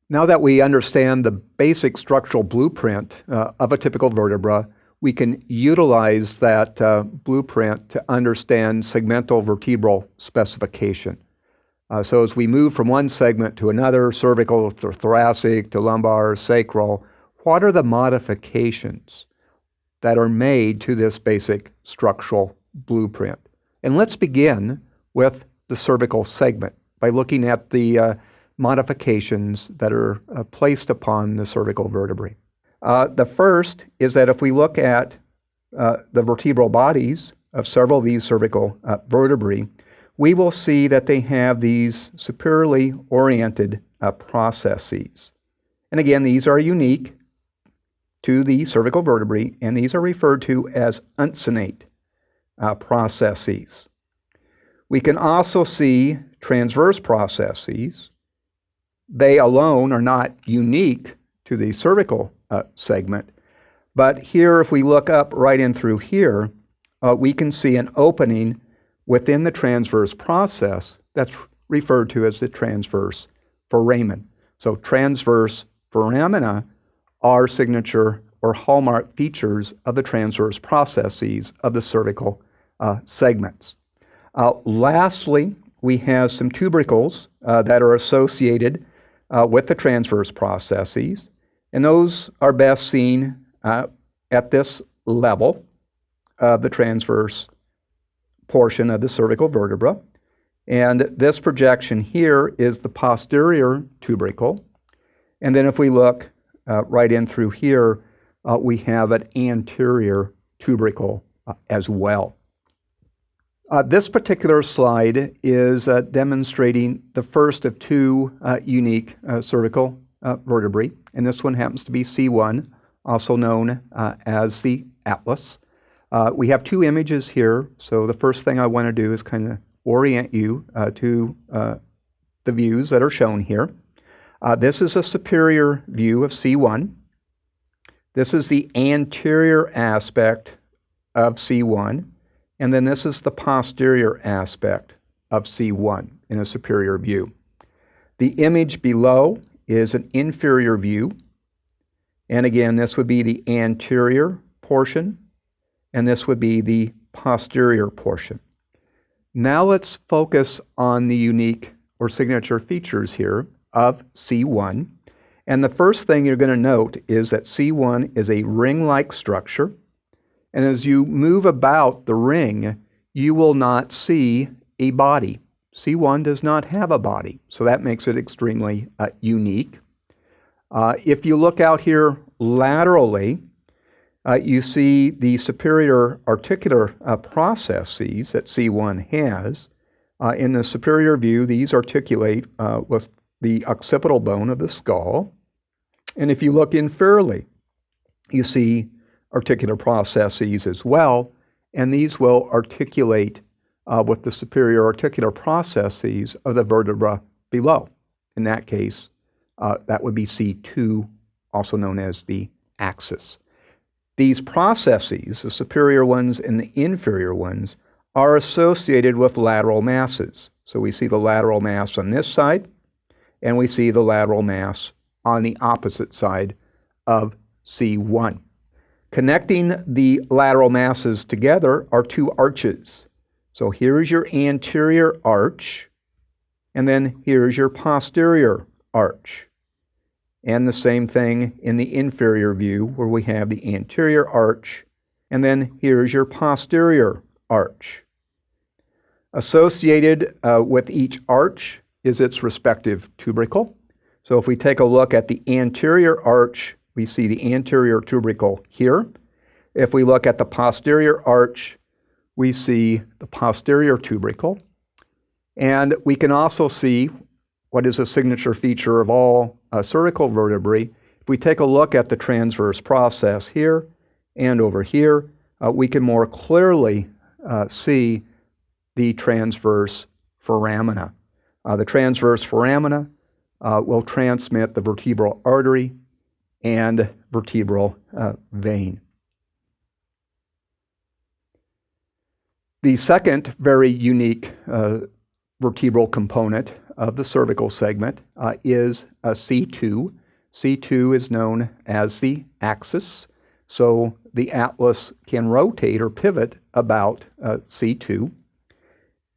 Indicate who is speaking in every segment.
Speaker 1: Now that we understand the basic structural blueprint of a typical vertebra, we can utilize that blueprint to understand segmental vertebral specification. So as we move from one segment to another, cervical to thoracic to lumbar, sacral, what are the modifications that are made to this basic structural blueprint? And let's begin with the cervical segment by looking at the modifications that are placed upon the cervical vertebrae. The first is that if we look at the vertebral bodies of several of these cervical vertebrae, we will see that they have these superiorly oriented processes. And again, these are unique to the cervical vertebrae, and these are referred to as uncinate processes. We can also see transverse processes. They alone are not unique to the cervical segment, but here, if we look up right in through here, we can see an opening within the transverse process that's referred to as the transverse foramen. So transverse foramina are signature or hallmark features of the transverse processes of the cervical segments. Lastly, we have some tubercles that are associated with the transverse processes, and those are best seen at this level of the transverse portion of the cervical vertebra. And this projection here is the posterior tubercle. And then if we look right in through here, we have an anterior tubercle as well. This particular slide is demonstrating the first of two unique cervical vertebrae, and this one happens to be C1, also known as the atlas. We have two images here, so the first thing I want to do is kind of orient you to the views that are shown here. This is a superior view of C1. This is the anterior aspect of C1. And then this is the posterior aspect of C1 in a superior view. The image below is an inferior view. And again, this would be the anterior portion, and this would be the posterior portion. Now let's focus on the unique or signature features here of C1. And the first thing you're going to note is that C1 is a ring-like structure. And as you move about the ring, you will not see a body. C1 does not have a body, so that makes it extremely unique. If you look out here laterally, you see the superior articular processes that C1 has. In the superior view, these articulate with the occipital bone of the skull. And if you look inferiorly, you see articular processes as well, and these will articulate with the superior articular processes of the vertebra below. In that case, that would be C2, also known as the axis. These processes, the superior ones and the inferior ones, are associated with lateral masses. So we see the lateral mass on this side, and we see the lateral mass on the opposite side of C1. Connecting the lateral masses together are two arches. So here's your anterior arch, and then here's your posterior arch. And the same thing in the inferior view, where we have the anterior arch, and then here's your posterior arch. Associated with each arch is its respective tubercle. So if we take a look at the anterior arch, we see the anterior tubercle here. If we look at the posterior arch, we see the posterior tubercle. And we can also see what is a signature feature of all cervical vertebrae. If we take a look at the transverse process here and over here, we can more clearly see the transverse foramina. The transverse foramina will transmit the vertebral artery and vertebral vein. The second very unique vertebral component of the cervical segment is a C2. C2 is known as the axis, so the atlas can rotate or pivot about C2.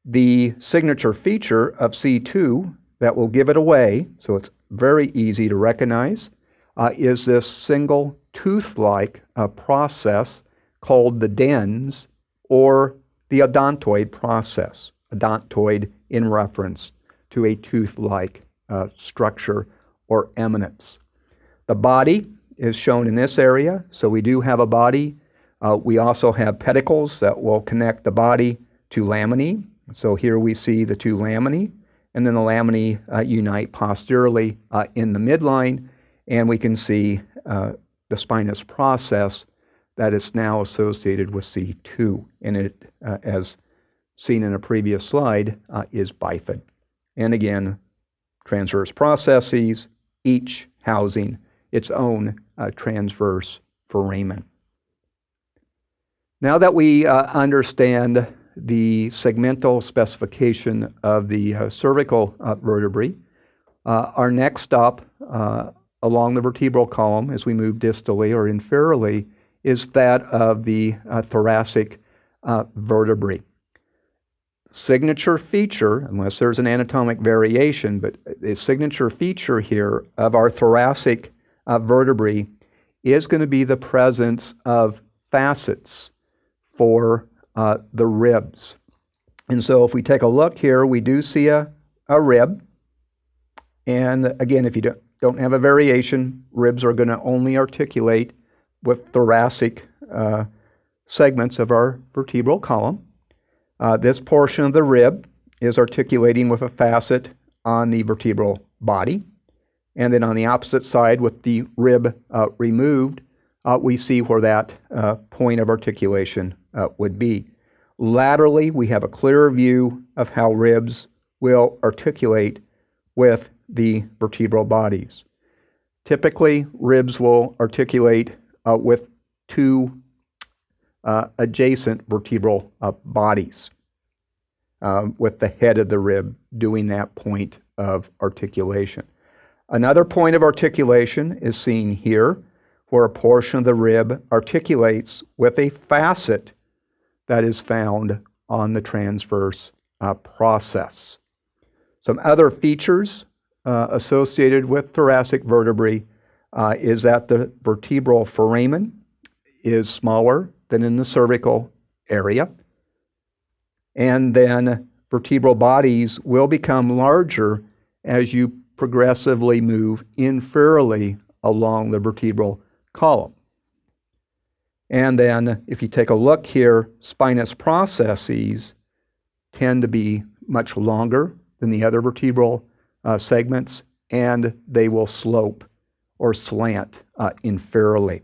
Speaker 1: The signature feature of C2 that will give it away, so it's very easy to recognize, is this single tooth-like process called the dens or the odontoid process. Odontoid in reference to a tooth-like structure or eminence. The body is shown in this area, so we do have a body. We also have pedicles that will connect the body to laminae. So here we see the two laminae, and then the laminae unite posteriorly in the midline, and we can see the spinous process that is now associated with C2, and it, as seen in a previous slide, is bifid. And again, transverse processes, each housing its own transverse foramen. Now that we understand the segmental specification of the cervical vertebrae, our next stop along the vertebral column as we move distally or inferiorly is that of the thoracic vertebrae. Signature feature, unless there's an anatomic variation, but the signature feature here of our thoracic vertebrae is going to be the presence of facets for the ribs. And so if we take a look here, we do see a rib. And again, if you don't have a variation, ribs are going to only articulate with thoracic segments of our vertebral column. This portion of the rib is articulating with a facet on the vertebral body. And then on the opposite side, with the rib removed, we see where that point of articulation would be. Laterally, we have a clearer view of how ribs will articulate with the vertebral bodies. Typically, ribs will articulate with two adjacent vertebral bodies, with the head of the rib doing that point of articulation. Another point of articulation is seen here, where a portion of the rib articulates with a facet that is found on the transverse process. Some other features associated with thoracic vertebrae is that the vertebral foramen is smaller than in the cervical area, and then vertebral bodies will become larger as you progressively move inferiorly along the vertebral column. And then if you take a look here, spinous processes tend to be much longer than the other vertebral segments, and they will slope or slant inferiorly.